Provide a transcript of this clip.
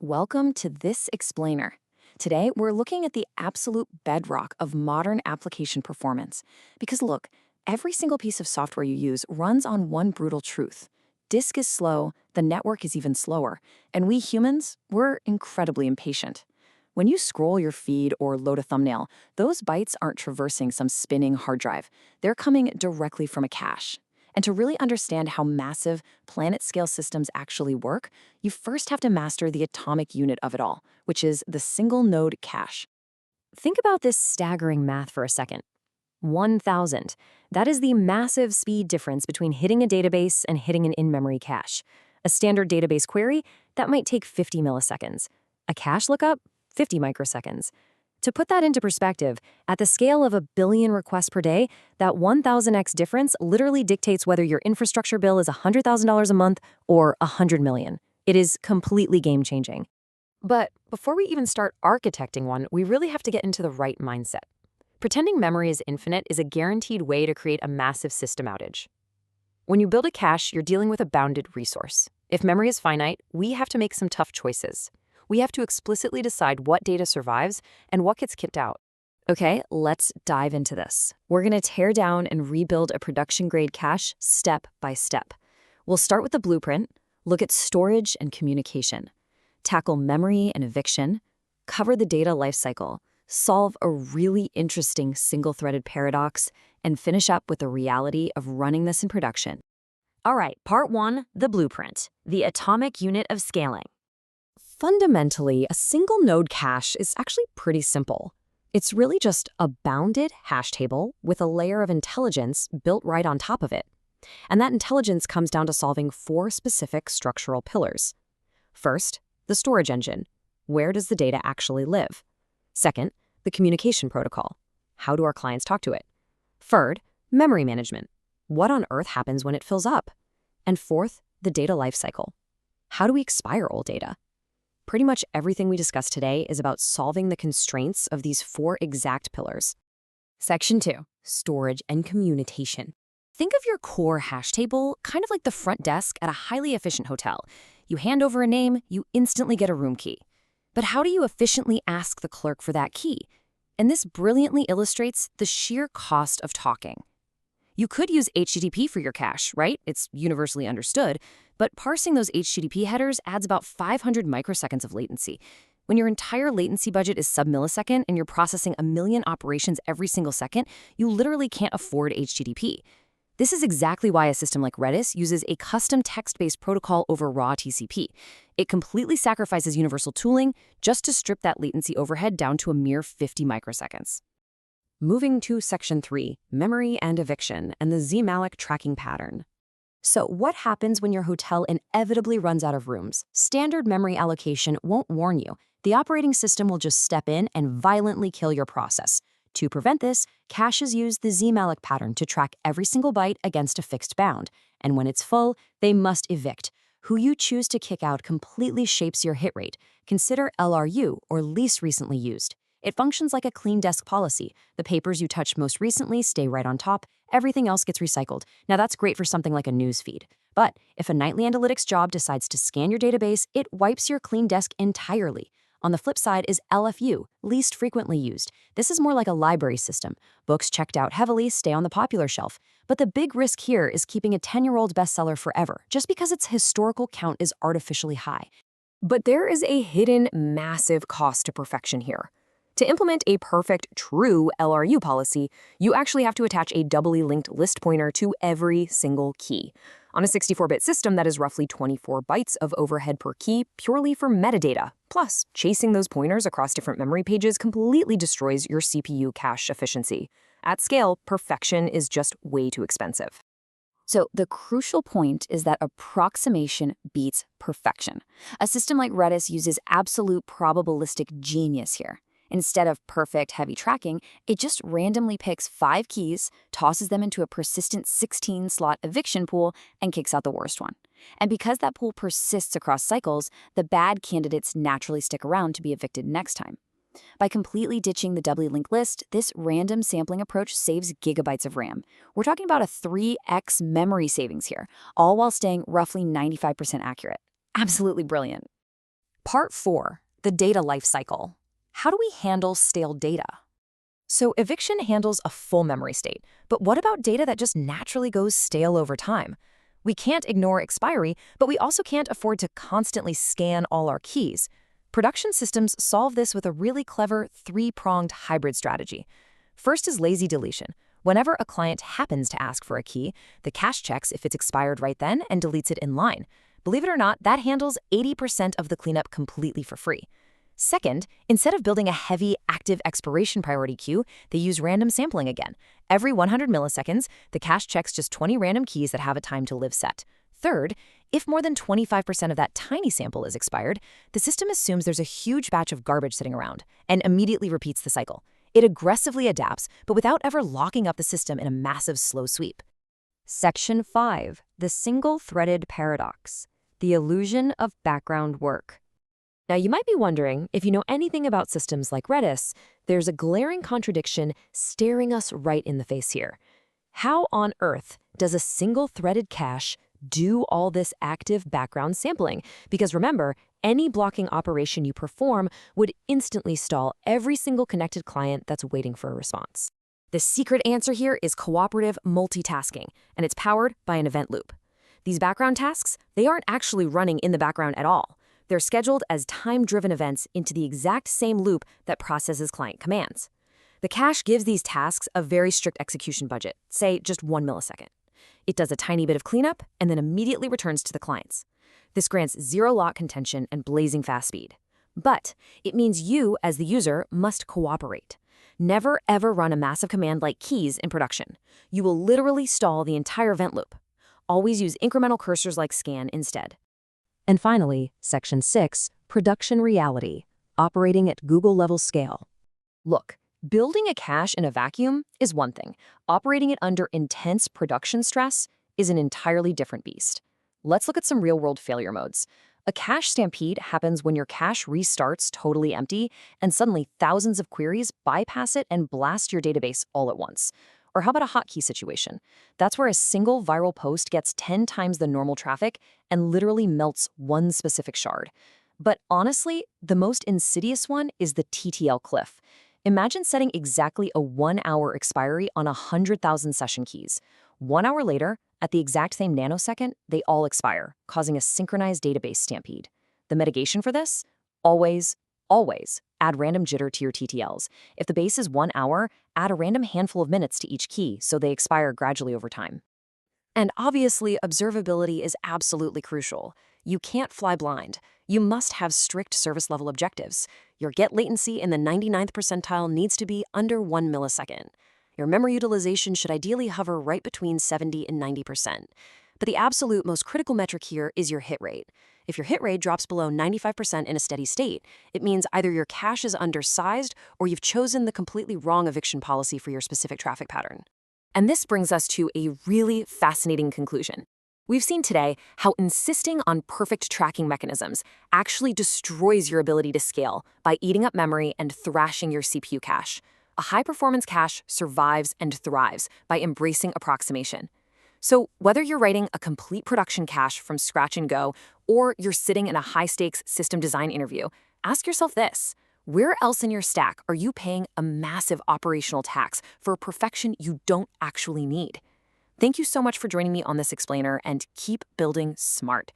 Welcome to This Explainer. Today, we're looking at the absolute bedrock of modern application performance. Because look, every single piece of software you use runs on one brutal truth. Disk is slow, the network is even slower, and we humans, we're incredibly impatient. When you scroll your feed or load a thumbnail, those bytes aren't traversing some spinning hard drive. They're coming directly from a cache. And to really understand how massive planet-scale systems actually work, you first have to master the atomic unit of it all, which is the single-node cache. Think about this staggering math for a second. 1,000. That is the massive speed difference between hitting a database and hitting an in-memory cache. A standard database query, that might take 50 milliseconds. A cache lookup, 50 microseconds. To put that into perspective, at the scale of a billion requests per day, that 1,000x difference literally dictates whether your infrastructure bill is $100,000 a month or $100 million. It is completely game-changing. But before we even start architecting one, we really have to get into the right mindset. Pretending memory is infinite is a guaranteed way to create a massive system outage. When you build a cache, you're dealing with a bounded resource. If memory is finite, we have to make some tough choices. We have to explicitly decide what data survives and what gets kicked out. Okay, let's dive into this. We're going to tear down and rebuild a production-grade cache step by step. We'll start with the blueprint, look at storage and communication, tackle memory and eviction, cover the data lifecycle, solve a really interesting single-threaded paradox, and finish up with the reality of running this in production. All right, part one, the blueprint, the atomic unit of scaling. Fundamentally, a single node cache is actually pretty simple. It's really just a bounded hash table with a layer of intelligence built right on top of it. And that intelligence comes down to solving four specific structural pillars. First, the storage engine. Where does the data actually live? Second, the communication protocol. How do our clients talk to it? Third, memory management. What on earth happens when it fills up? And fourth, the data lifecycle. How do we expire old data? Pretty much everything we discuss today is about solving the constraints of these four exact pillars. Section 2, storage and communication. Think of your core hash table kind of like the front desk at a highly efficient hotel. You hand over a name, you instantly get a room key. But how do you efficiently ask the clerk for that key? And this brilliantly illustrates the sheer cost of talking. You could use HTTP for your cache, right? It's universally understood. But parsing those HTTP headers adds about 500 microseconds of latency. When your entire latency budget is sub-millisecond and you're processing a million operations every single second, you literally can't afford HTTP. This is exactly why a system like Redis uses a custom text-based protocol over raw TCP. It completely sacrifices universal tooling just to strip that latency overhead down to a mere 50 microseconds. Moving to Section 3, memory and eviction, and the Z-Malloc tracking pattern. So what happens when your hotel inevitably runs out of rooms? Standard memory allocation won't warn you. The operating system will just step in and violently kill your process. To prevent this, caches use the Z-Malloc pattern to track every single byte against a fixed bound. And when it's full, they must evict. Who you choose to kick out completely shapes your hit rate. Consider LRU, or least recently used. It functions like a clean desk policy. The papers you touched most recently stay right on top. Everything else gets recycled. Now that's great for something like a news feed. But if a nightly analytics job decides to scan your database, it wipes your clean desk entirely. On the flip side is LFU, least frequently used. This is more like a library system. Books checked out heavily stay on the popular shelf. But the big risk here is keeping a 10-year-old bestseller forever, just because its historical count is artificially high. But there is a hidden massive cost to perfection here. To implement a perfect, true LRU policy, you actually have to attach a doubly linked list pointer to every single key. On a 64-bit system, that is roughly 24 bytes of overhead per key purely for metadata. Plus, chasing those pointers across different memory pages completely destroys your CPU cache efficiency. At scale, perfection is just way too expensive. So the crucial point is that approximation beats perfection. A system like Redis uses absolute probabilistic genius here. Instead of perfect, heavy tracking, it just randomly picks 5 keys, tosses them into a persistent 16-slot eviction pool, and kicks out the worst one. And because that pool persists across cycles, the bad candidates naturally stick around to be evicted next time. By completely ditching the doubly linked list, this random sampling approach saves gigabytes of RAM. We're talking about a 3x memory savings here, all while staying roughly 95% accurate. Absolutely brilliant. Part 4, the data lifecycle. How do we handle stale data? So Eviction handles a full memory state, but what about data that just naturally goes stale over time? We can't ignore expiry, but we also can't afford to constantly scan all our keys. Production systems solve this with a really clever three-pronged hybrid strategy. First is lazy deletion. Whenever a client happens to ask for a key, the cache checks if it's expired right then and deletes it in line. Believe it or not, that handles 80% of the cleanup completely for free. Second, instead of building a heavy, active expiration priority queue, they use random sampling again. Every 100 milliseconds, the cache checks just 20 random keys that have a time to live set. Third, if more than 25% of that tiny sample is expired, the system assumes there's a huge batch of garbage sitting around and immediately repeats the cycle. It aggressively adapts, but without ever locking up the system in a massive slow sweep. Section 5, the single-threaded paradox, the illusion of background work. Now, you might be wondering, if you know anything about systems like Redis, there's a glaring contradiction staring us right in the face here. How on earth does a single-threaded cache do all this active background sampling? Because remember, any blocking operation you perform would instantly stall every single connected client that's waiting for a response. The secret answer here is cooperative multitasking, and it's powered by an event loop. These background tasks, they aren't actually running in the background at all. They're scheduled as time-driven events into the exact same loop that processes client commands. The cache gives these tasks a very strict execution budget, say just 1 millisecond. It does a tiny bit of cleanup and then immediately returns to the clients. This grants zero lock contention and blazing fast speed. But it means you, as the user, must cooperate. Never ever run a massive command like keys in production. You will literally stall the entire event loop. Always use incremental cursors like scan instead. And finally, Section 6, production reality, operating at Google-level scale. Look, building a cache in a vacuum is one thing. Operating it under intense production stress is an entirely different beast. Let's look at some real-world failure modes. A cache stampede happens when your cache restarts totally empty, and suddenly thousands of queries bypass it and blast your database all at once. Or how about a hotkey situation? That's where a single viral post gets 10 times the normal traffic and literally melts one specific shard. But honestly, the most insidious one is the TTL cliff. Imagine setting exactly a 1-hour expiry on 100,000 session keys. 1 hour later, at the exact same nanosecond, they all expire, causing a synchronized database stampede. The mitigation for this? Always add random jitter to your TTLs. If the base is 1 hour, add a random handful of minutes to each key so they expire gradually over time. And obviously, observability is absolutely crucial. You can't fly blind. You must have strict service level objectives. Your get latency in the 99th percentile needs to be under 1 millisecond. Your memory utilization should ideally hover right between 70 and 90%. But the absolute most critical metric here is your hit rate. If your hit rate drops below 95% in a steady state, it means either your cache is undersized or you've chosen the completely wrong eviction policy for your specific traffic pattern. And this brings us to a really fascinating conclusion. We've seen today how insisting on perfect tracking mechanisms actually destroys your ability to scale by eating up memory and thrashing your CPU cache. A high-performance cache survives and thrives by embracing approximation. So whether you're writing a complete production cache from scratch and go, or you're sitting in a high-stakes system design interview, ask yourself this: where else in your stack are you paying a massive operational tax for a perfection you don't actually need? Thank you so much for joining me on this explainer, and keep building smart.